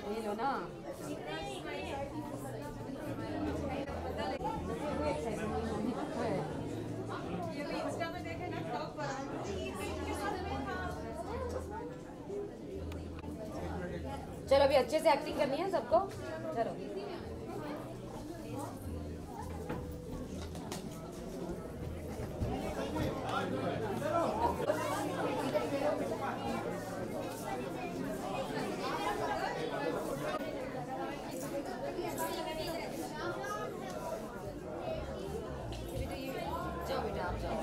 ये लो ना। चलो अभी अच्छे से एक्टिंग करनी है सबको। चलो जाओ बेटा आप जाओ।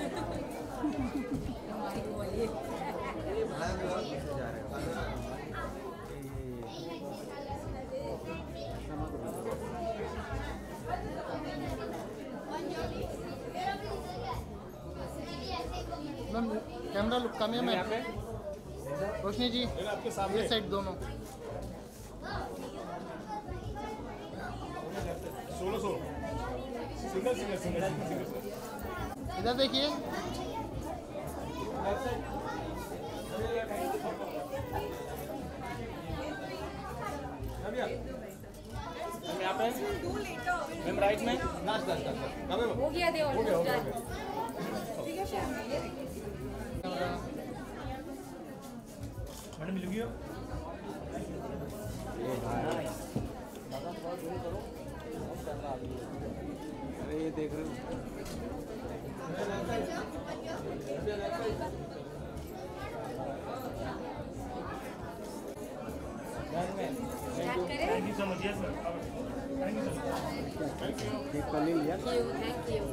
कैमरा लुक कम है मैं यहाँ पे। रोशनी जी आपके सामने ये साइड दोनों 16 सिंगल इधर देखिए। यहाँ पे मैम राइट में हो गया दे और मैडम मिल गया। अरे ये देख रहे हो thank you so much. Yes sir thank you so much. Cake कर लिया। Thank you.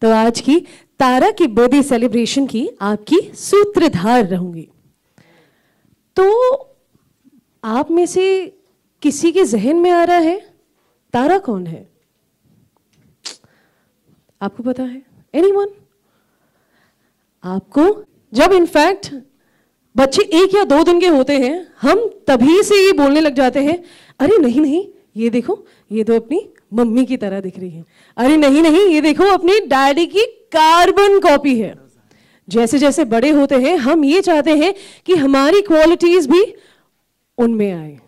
तो आज की तारा की बर्थडे सेलिब्रेशन की आपकी सूत्रधार रहूंगी। तो आप में से किसी के जहन में आ रहा है तारा कौन है? आपको पता है? एनीवन? आपको जब इनफैक्ट बच्चे 1 या 2 दिन के होते हैं हम तभी से ये बोलने लग जाते हैं, अरे नहीं नहीं ये देखो ये तो अपनी मम्मी की तरह दिख रही है, अरे नहीं नहीं ये देखो अपनी डैडी की कार्बन कॉपी है। जैसे जैसे बड़े होते हैं हम ये चाहते हैं कि हमारी क्वालिटीज भी उनमें आए,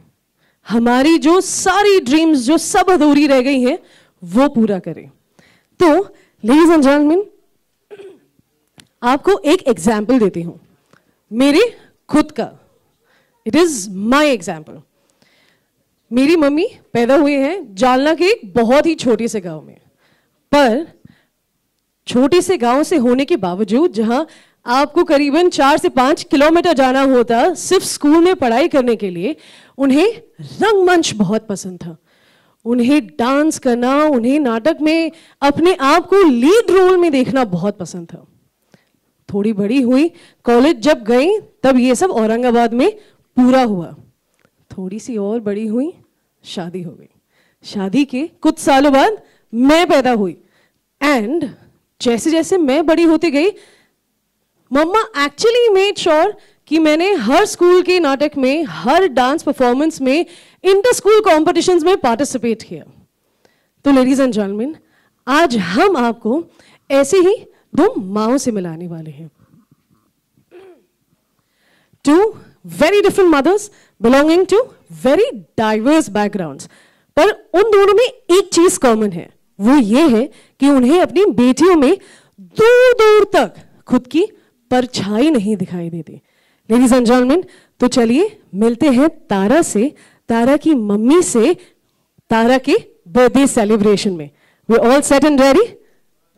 हमारी जो सारी ड्रीम्स जो सब अधूरी रह गई हैं वो पूरा करें। तो लेडीज एंड जेंटलमैन आपको एक एग्जाम्पल देती हूं मेरे खुद का। It is my example. मेरी मम्मी पैदा हुई हैं जालना के एक बहुत ही छोटे से गांव में, पर छोटे से गांव से होने के बावजूद जहां आपको करीबन 4 से 5 किलोमीटर जाना होता सिर्फ स्कूल में पढ़ाई करने के लिए, उन्हें रंगमंच बहुत पसंद था। उन्हें डांस करना, उन्हें नाटक में अपने आप को लीड रोल में देखना बहुत पसंद था। थोड़ी बड़ी हुई, कॉलेज जब गई तब ये सब औरंगाबाद में पूरा हुआ। थोड़ी सी और बड़ी हुई, शादी हो गई। शादी के कुछ सालों बाद मैं पैदा हुई एंड जैसे जैसे मैं बड़ी होती गई मम्मा एक्चुअली मेड श्योर कि मैंने हर स्कूल के नाटक में, हर डांस परफॉर्मेंस में, इंटर स्कूल कॉम्पिटिशन्स में पार्टिसिपेट किया। तो लेडीज एंड जेंटलमैन आज हम आपको ऐसे ही 2 माओं से मिलाने वाले हैं। 2 very different mothers belonging to very diverse backgrounds, पर उन दोनों में एक चीज कॉमन है, वो ये है कि उन्हें अपनी बेटियों में दूर दूर तक खुद की परछाई नहीं दिखाई देती। लेडीज एंड जेंटलमैन तो चलिए मिलते हैं तारा से, तारा की मम्मी से, तारा के बर्थडे सेलिब्रेशन में। We all set and ready?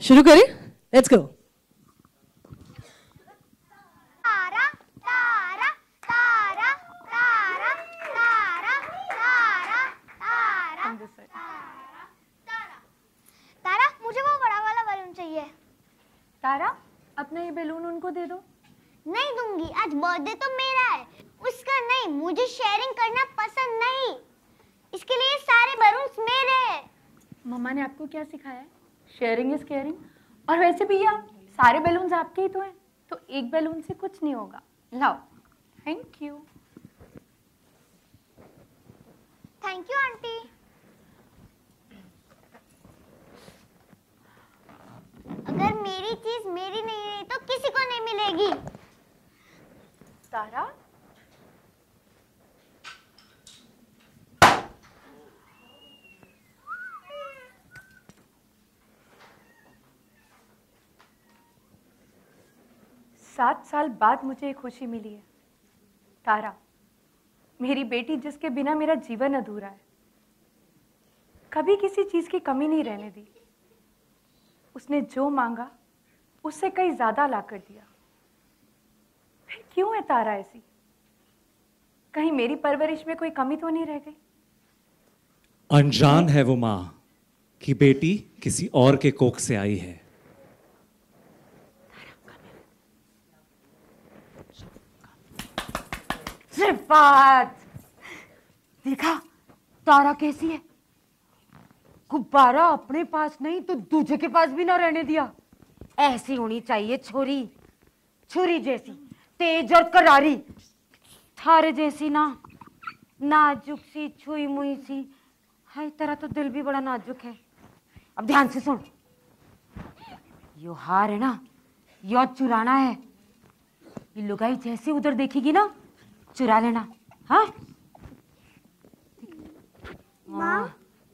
शुरू करें? Let's go. तारा तारा तारा तारा तारा तारा तारा तारा तारा मुझे वो बड़ा वाला बैलून चाहिए। तारा अपना ये बैलून उनको दे दो। नहीं दूंगी, आज बर्थडे तो मेरा है, उसका नहीं। मुझे शेयरिंग करना पसंद नहीं, इसके लिए सारे बैलून्स मेरे हैं। मम्मा ने आपको क्या सिखाया है? Sharing is caring. और वैसे भैया सारे बैलून्स आपके ही तो हैं, तो एक बैलून से कुछ नहीं होगा। लाओ। Thank you. Thank you aunty. अगर मेरी चीज मेरी नहीं रही तो किसी को नहीं मिलेगी। तारा सात साल बाद मुझे एक खुशी मिली है। तारा मेरी बेटी जिसके बिना मेरा जीवन अधूरा है, कभी किसी चीज की कमी नहीं रहने दी। उसने जो मांगा उससे कहीं ज्यादा ला कर दिया। फिर क्यों है तारा ऐसी? कहीं मेरी परवरिश में कोई कमी तो नहीं रह गई? अनजान है वो माँ कि बेटी किसी और के कोख से आई है। सिफात देखा तारा कैसी है? गुब्बारा अपने पास नहीं तो दूसरे के पास भी ना रहने दिया। ऐसी होनी चाहिए छोरी, छुरी जैसी, तेज और करारी। थारे जैसी ना, नाजुक सी, छुई मुई सी। हाय तेरा तो दिल भी बड़ा नाजुक है। अब ध्यान से सुन, यो हार है ना, यो चुराना है। ये लुगाई जैसे उधर देखेगी ना, चुरा लेना। हाँ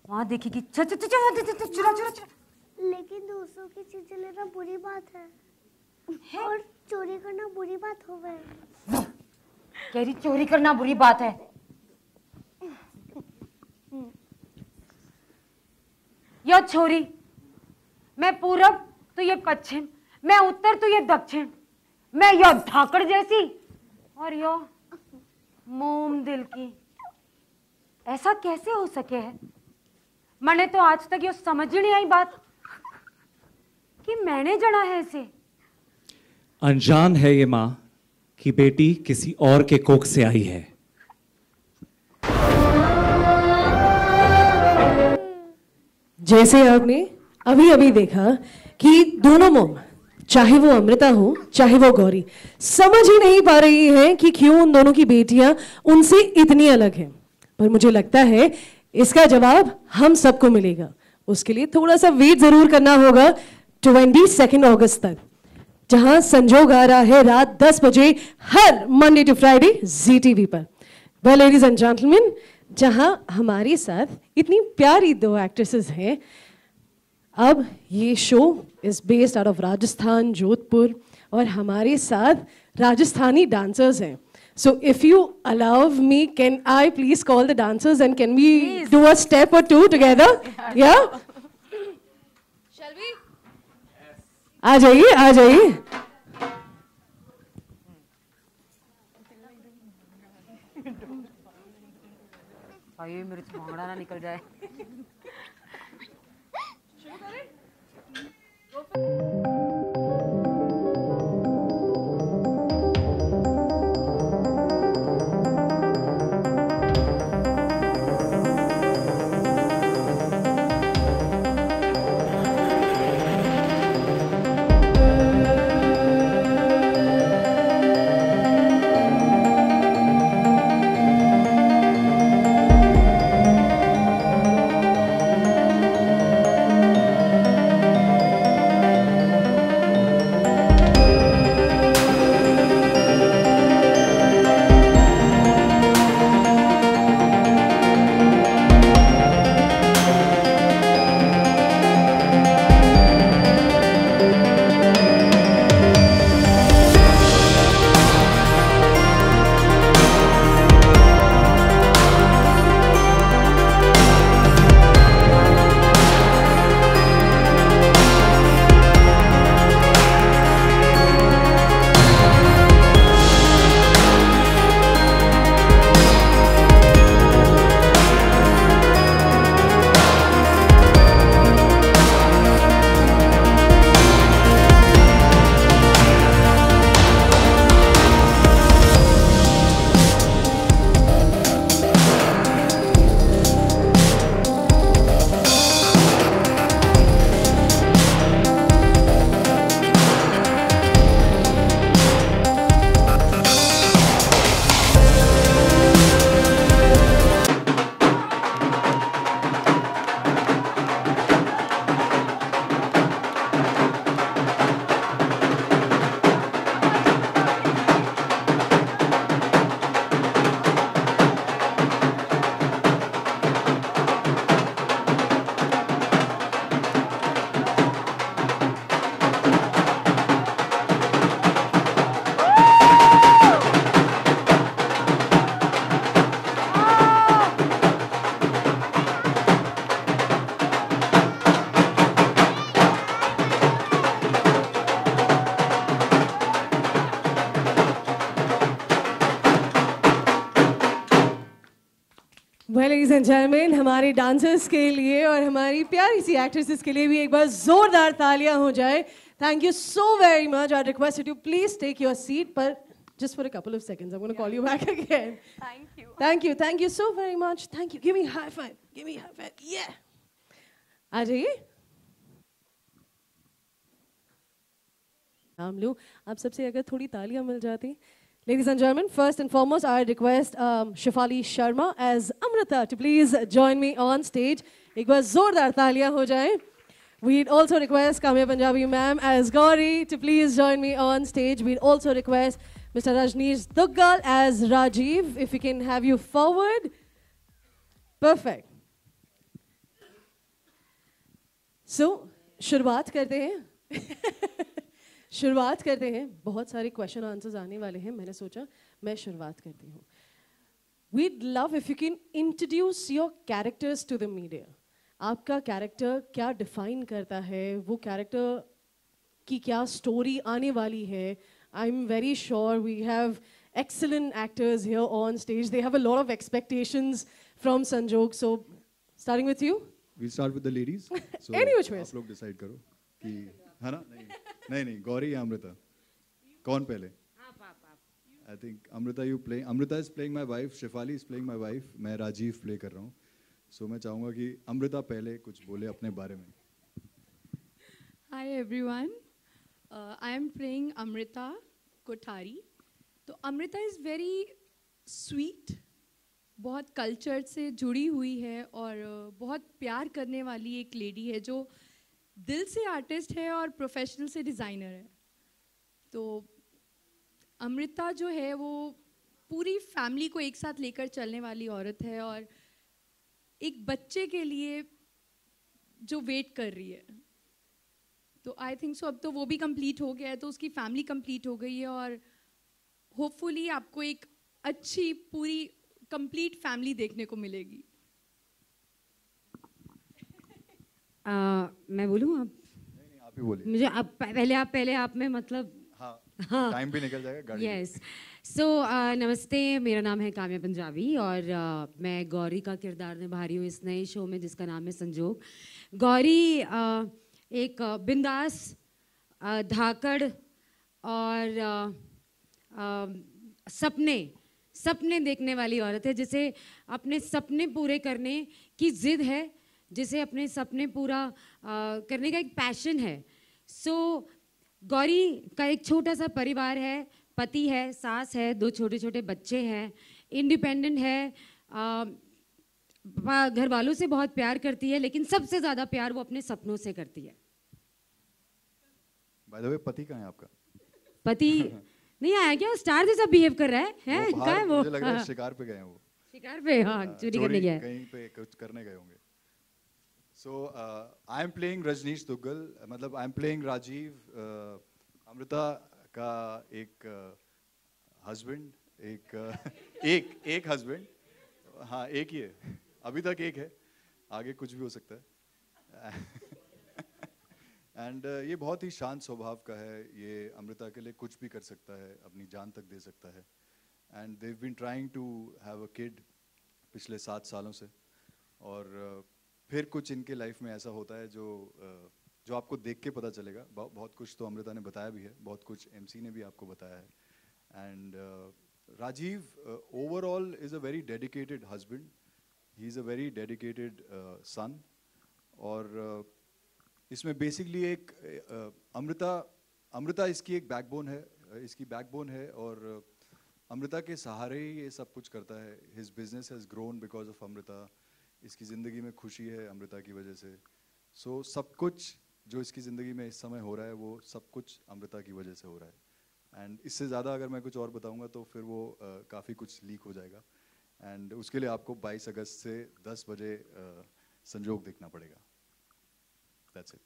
वहाँ देखेगी, चुरा चुरा चुरा। लेकिन दूसरों की चीजें लेना बुरी बात है, और चोरी करना बुरी बात हो गई। कह रही चोरी करना बुरी बात है। यो छोरी, मैं पूरब तो ये पश्चिम, मैं उत्तर तो ये दक्षिण, मैं यो धाकड़ जैसी और यो मोम दिल की। ऐसा कैसे हो सके है? मैंने तो आज तक ये समझ ही नहीं आई बात कि मैंने जना है इसे। अनजान है ये माँ कि बेटी किसी और के कोख से आई है। जैसे आपने अभी अभी देखा कि दोनों मोम, चाहे वो अमृता हो चाहे वो गौरी, समझ ही नहीं पा रही है कि क्यों उन दोनों की बेटियां उनसे इतनी अलग हैं। पर मुझे लगता है इसका जवाब हम सबको मिलेगा। उसके लिए थोड़ा सा वेट जरूर करना होगा 22 अगस्त तक, जहां संजोग आ रहा है रात 10 बजे हर मंडे टू फ्राइडे ZTV पर। वेल लेडीज एंड जेंटलमैन, जहां हमारे साथ इतनी प्यारी दो एक्ट्रेसेस हैं, अब ये show is based out of Rajasthan, Jodhpur, और हमारे साथ राजस्थानी डांसर्स हैं। So if you allow me, can I please call the dancers and can we do a step or two together? Yeah? Shall we? आ जाइए, आ जाइए। भाई मेरे से भांगड़ा ना निकल जाए। Well, ladies and gentlemen, हमारे dancers के लिए और हमारी प्यारी सी actresses के लिए भी एक बार जोरदार तालियां हो जाए. Thank you so very much. I request you to please take your seat, but just for a couple of seconds. I'm going to call you back again. Thank you. Thank you. Thank you so very much. Thank you. Give me a high five. Give me a high five. Yeah. आ जाइए. हम लोग आप सबसे अगर थोड़ी तालियां मिल जाती. Ladies and gentlemen, first and foremost, I request Shefali Sharma as Amrita to please join me on stage. एक बार जोरदार तालियां हो जाएं. We'd also request Kamya Punjabi ma'am as Gauri to please join me on stage. We'd also request Mr. Rajneesh Duggal as Rajiv. If we can have you forward. Perfect. So, शुरुआत करते हैं. शुरुआत करते हैं. बहुत सारे क्वेश्चन आंसर्स आने वाले हैं. मैंने सोचा मैं शुरुआत करती हूँ. We'd love if you can introduce your characters to the media. आपका कैरेक्टर क्या डिफाइन करता है, वो कैरेक्टर की क्या स्टोरी आने वाली है. I'm very sure we have excellent actors here on stage. They have a lot of expectations from Sanjog. So, starting with you. We'll start with the ladies. So Any which ways. आप लोग decide करो कि है ना. नहीं गौरी या अमृता कौन पहले. I think Amrita you play. Amrita is playing my wife. Shefali is playing my wife. मैं राजीव play कर रहा हूँ. So मैं चाहूँगा कि अमृता पहले कुछ बोले अपने बारे में. Hi everyone. I am playing Amrita Kothari. तो Amrita is very sweet, बहुत कल्चर से जुड़ी हुई है और बहुत प्यार करने वाली एक लेडी है जो दिल से आर्टिस्ट है और प्रोफेशनल से डिज़ाइनर है. तो अमृता जो है वो पूरी फैमिली को एक साथ लेकर चलने वाली औरत है और एक बच्चे के लिए जो वेट कर रही है. तो आई थिंक सो अब तो वो भी कंप्लीट हो गया है, तो उसकी फैमिली कंप्लीट हो गई है और होपफुली आपको एक अच्छी पूरी कंप्लीट फैमिली देखने को मिलेगी. मैं बोलूँ अब. नहीं आप ही बोलिए. मुझे अब पहले आप में मतलब. हाँ टाइम भी निकल जाएगा गाड़ी. यस. सो नमस्ते, मेरा नाम है काम्या पंजाबी और मैं गौरी का किरदार निभा रही हूँ इस नए शो में जिसका नाम है संजोग. गौरी एक बिंदास, धाकड़ और सपने देखने वाली औरत है जिसे अपने सपने पूरे करने की जिद है, जिसे अपने सपने पूरा करने का एक पैशन है. सो गौरी का एक छोटा सा परिवार है, पति है, सास है, 2 छोटे छोटे बच्चे हैं, इंडिपेंडेंट है, घर वालों से बहुत प्यार करती है, लेकिन सबसे ज़्यादा प्यार वो अपने सपनों से करती है. बाय द वे पति कहाँ है आपका? पति नहीं आया क्या? स्टार जैसा बिहेव कर रहा है कहाँ है वो? मुझे लग रहा है शिकार पे गए हैं वो. शिकार पे, हाँ, चोरी करने गया है. कहीं पे कुछ करने गए होंगे. So I am playing Rajneesh Duggal. मतलब I am playing Rajiv, Amrita का एक हस्बैंड, एक हस्बैंड. हाँ एक ही है, अभी तक एक है, आगे कुछ भी हो सकता है. एंड ये बहुत ही शांत स्वभाव का है. ये अमृता के लिए कुछ भी कर सकता है, अपनी जान तक दे सकता है. And they've been trying to have a kid पिछले 7 सालों से. और फिर कुछ इनके लाइफ में ऐसा होता है जो आपको देख के पता चलेगा. बहुत कुछ तो अमृता ने बताया भी है, बहुत कुछ MC ने भी आपको बताया है. And Rajiv overall is a very dedicated husband. He is a very dedicated son. और इसमें बेसिकली एक अमृता इसकी एक बैकबोन है, इसकी बैकबोन है. और अमृता के सहारे ही ये सब कुछ करता है. His business has grown because of Amrita. इसकी ज़िंदगी में खुशी है अमृता की वजह से. सो सब कुछ जो इसकी ज़िंदगी में इस समय हो रहा है वो सब कुछ अमृता की वजह से हो रहा है. एंड इससे ज़्यादा अगर मैं कुछ और बताऊंगा तो फिर वो काफ़ी कुछ लीक हो जाएगा. एंड उसके लिए आपको 22 अगस्त से 10 बजे संजोग देखना पड़ेगा. That's it.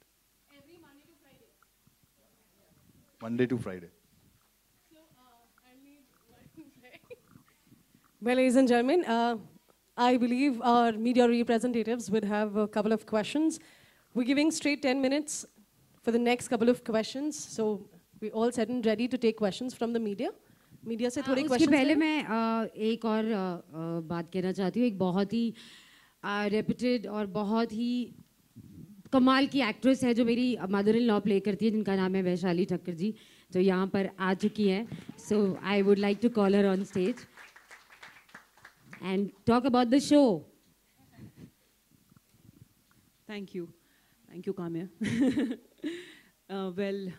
Monday to Friday. Well, ladies and gentlemen, I believe our media representatives would have a couple of questions. We're giving straight 10 minutes for the next couple of questions. So we're all set and ready to take questions from the media. Media से थोड़े उसके question पहले मैं एक और बात कहना चाहती हूँ। एक बहुत ही रेप्यूटेड और बहुत ही कमाल की एक्ट्रेस है जो मेरी मदर इन लॉ प्ले करती है, जिनका नाम है वैशाली ठक्कर जी, जो यहाँ पर आ चुकी हैं। So I would like to call her on stage and talk about the show. Thank you Kamya. Well,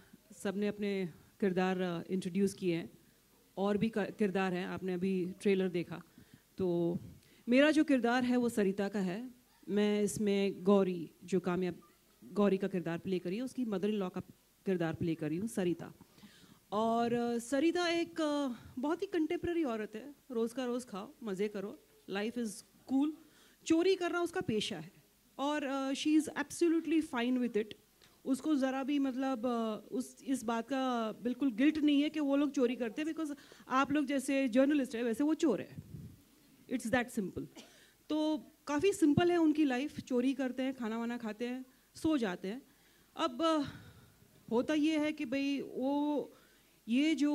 सबने अपने किरदार इंट्रोड्यूस किए हैं, और भी किरदार हैं, आपने अभी ट्रेलर देखा। तो मेरा जो किरदार है वो सरिता का है। मैं इसमें गौरी, जो काम्या गौरी का किरदार प्ले करी है, उसकी मदर इन लॉ का किरदार प्ले करी हूँ, सरिता। और सरिता एक बहुत ही कंटेम्प्रेरी औरत है। रोज़ का रोज़ खाओ, मज़े करो, लाइफ इज़ कूल। चोरी करना उसका पेशा है और she is absolutely fine with it. उसको ज़रा भी मतलब इस बात का बिल्कुल गिल्ट नहीं है कि वो लोग चोरी करते हैं, बिकॉज आप लोग जैसे जर्नलिस्ट है वैसे वो चोर है। It's that simple. तो काफ़ी सिंपल है उनकी लाइफ। चोरी करते हैं, खाना वाना खाते हैं, सो जाते हैं। अब होता ये है कि भाई वो ये जो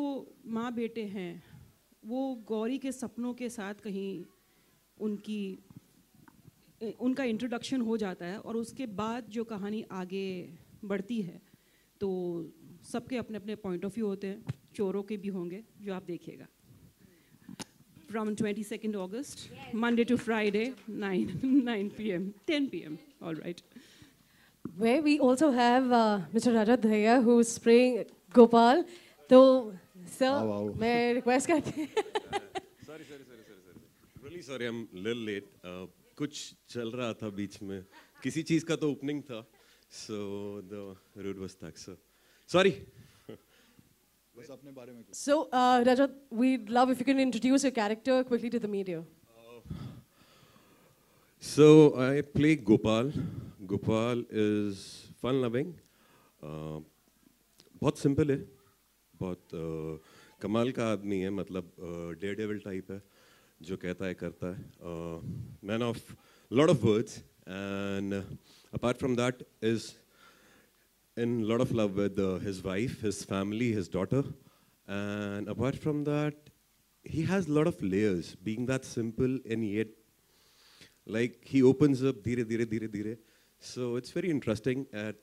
माँ बेटे हैं वो गौरी के सपनों के साथ कहीं उनका इंट्रोडक्शन हो जाता है, और उसके बाद जो कहानी आगे बढ़ती है तो सबके अपने अपने पॉइंट ऑफ व्यू होते हैं। चोरों के भी होंगे, जो आप देखिएगा। From 22nd August, Monday to Friday, 9 p.m., 10 p.m. All right. Where we also have Mr. Rajat Dhaya, who's playing Gopal. तो सर मैं रिक्वेस्ट करती हूँ। Sorry. Really sorry, I'm a little late. कुछ चल रहा था बीच में, किसी चीज़ का तो ओपनिंग था, so the road was stuck. So sorry. बस अपने बारे में। So Rajat, we'd love if you can introduce your character quickly to the media. So I play Gopal. Gopal is fun-loving. बहुत सिंपल है, बहुत कमाल का आदमी है, मतलब डेयर डेविल टाइप है, जो कहता है करता है, man of lot of words, and apart from that is in a lot of love with his wife, his family, his daughter, and apart from that, he has a lot of layers, being that simple and yet like he opens up dhire. So it's very interesting at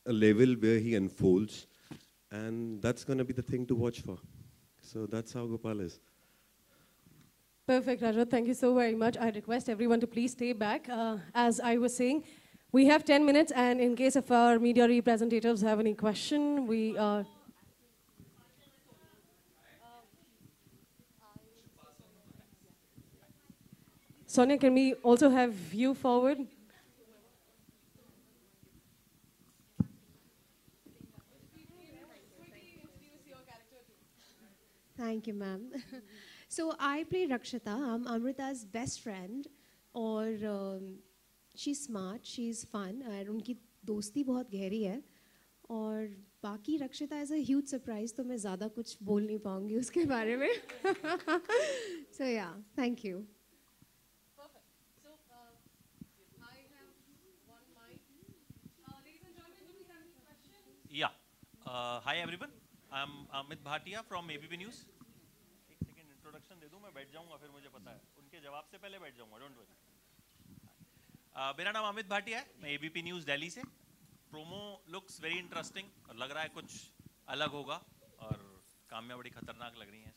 a level where he unfolds, and that's going to be the thing to watch for. So that's how Gopal is. Perfect, Rajat. Thank you so very much. I request everyone to please stay back. As I was saying, we have 10 minutes, and in case if our media representatives have any question, we... Sonia, can we also have you forward? Thank you, ma'am. So I play Rakshita. I'm Amrita's best friend, और she's smart, she's fun, और उनकी दोस्ती बहुत गहरी है, और बाकी रक्षिता is a huge surprise, तो मैं ज़्यादा कुछ बोल नहीं पाऊँगी उसके बारे में. So yeah, thank you. Perfect. So I have one mic. Ladies and gentlemen, do we have any questions? Yeah. Hi everyone. I'm Amit Bhatia from ABP News. एक सेकेंड इंट्रोडक्शन दे दूं, मैं बैठ जाऊंगा, फिर मुझे पता है उनके जवाब से पहले बैठ जाऊंगा, डोंट वरी. मेरा नाम अमित भाटिया है, मैं एबीपी न्यूज़ दिल्ली से. प्रोमो लुक्स वेरी इंटरेस्टिंग और लग रहा है कुछ अलग होगा, और काम्या बड़ी खतरनाक लग रही हैं.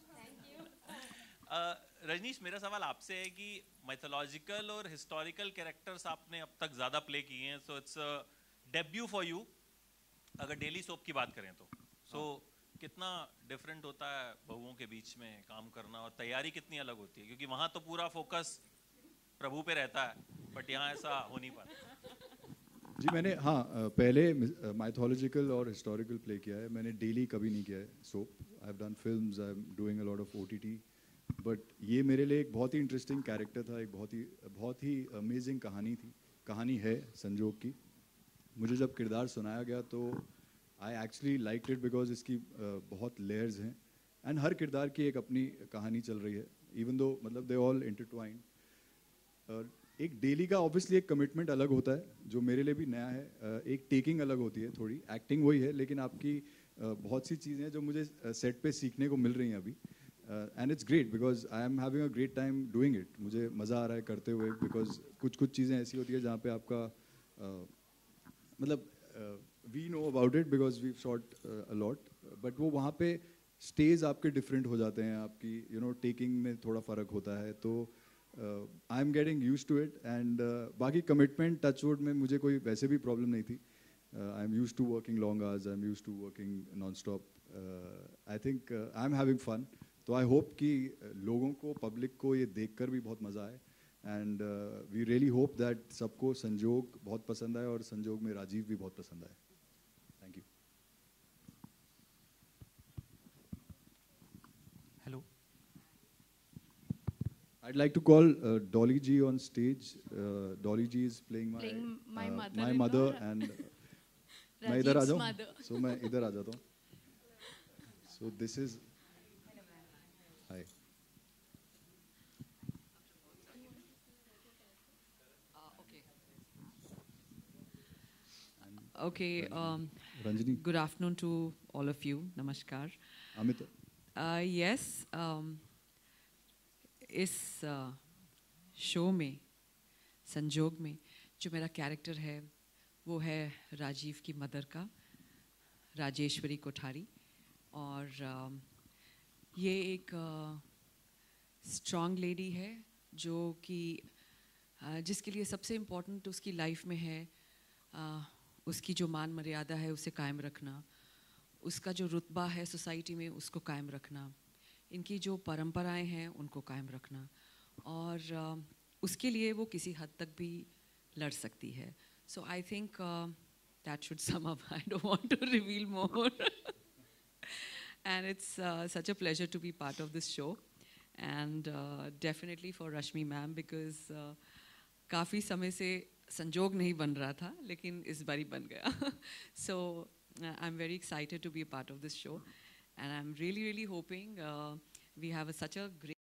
रजनीश, मेरा सवाल आपसे है कि मैथोलॉजिकल और हिस्टोरिकल कैरेक्टर्स आपने अब तक ज़्यादा प्ले किए हैं, so it's debut for you. अगर डेली सोप की बात करें तो कितना डिफरेंट होता है बहुओं के बीच में काम करना, और तैयारी कितनी अलग होती है, क्योंकि वहाँ तो पूरा फोकस प्रभु पे रहता है, बट यहाँ ऐसा हो नहीं पाता. जी मैंने पहले माइथोलॉजिकल और हिस्टोरिकल प्ले किया है, मैंने डेली कभी नहीं किया है soap. I have done films, I am doing a lot of OTT, but ये मेरे लिए एक बहुत ही इंटरेस्टिंग कैरेक्टर था, एक बहुत ही अमेजिंग कहानी है संजोग की. मुझे जब किरदार सुनाया गया तो I actually liked it because इसकी बहुत लेयर्स हैं, एंड हर किरदार की एक अपनी कहानी चल रही है, इवन दो मतलब दे ऑल इंटरट्वाइंड. एक डेली का ऑब्वियसली एक कमिटमेंट अलग होता है, जो मेरे लिए भी नया है. एक टेकिंग अलग होती है, थोड़ी एक्टिंग वही है, लेकिन आपकी बहुत सी चीज़ें जो मुझे सेट पे सीखने को मिल रही हैं अभी. and it's great because I am having a great time doing it. मुझे मज़ा आ रहा है करते हुए because कुछ चीज़ें ऐसी होती है जहाँ पे आपका मतलब we know about it because we've shot a lot, but वो वहाँ पे stays आपके different हो जाते हैं, आपकी taking में थोड़ा फ़र्क होता है, तो I'm getting used to it, and बाकी commitment touchwood में मुझे कोई वैसे भी problem नहीं थी. I'm used to working long hours, I'm used to working non-stop. I think I'm having fun. तो I hope कि लोगों को, public को ये देखकर भी बहुत मज़ा आए, and we really hope that सबको संजोग बहुत पसंद आए और संजोग में राजीव भी बहुत पसंद आए. Thank you. Hello. I'd like to call Dolly G on stage. Dolly G is playing my mother and मैं इधर आ जाऊँ, so मैं इधर आ जाता हूँ. So this is hi. Okay. Ranjini. Good afternoon to all of you. Namaskar. Amit. Yes. इस show में, संजोग में, जो मेरा कैरेक्टर है वो है राजीव की मदर का, राजेश्वरी कोठारी. और ये एक स्ट्रॉन्ग लेडी है जो कि जिसके लिए सबसे इम्पोर्टेंट उसकी लाइफ में है उसकी जो मान मर्यादा है उसे कायम रखना, उसका जो रुतबा है सोसाइटी में उसको कायम रखना, इनकी जो परंपराएं हैं उनको कायम रखना, और उसके लिए वो किसी हद तक भी लड़ सकती है. So I think that should sum up. I don't want to reveal more. And it's such a pleasure to be part of this show. And definitely for Rashmi ma'am, because काफ़ी समय से संजोग नहीं बन रहा था, लेकिन इस बारी बन गया. So I'm very excited to be a part of this show. And I'm really, really hoping we have such a great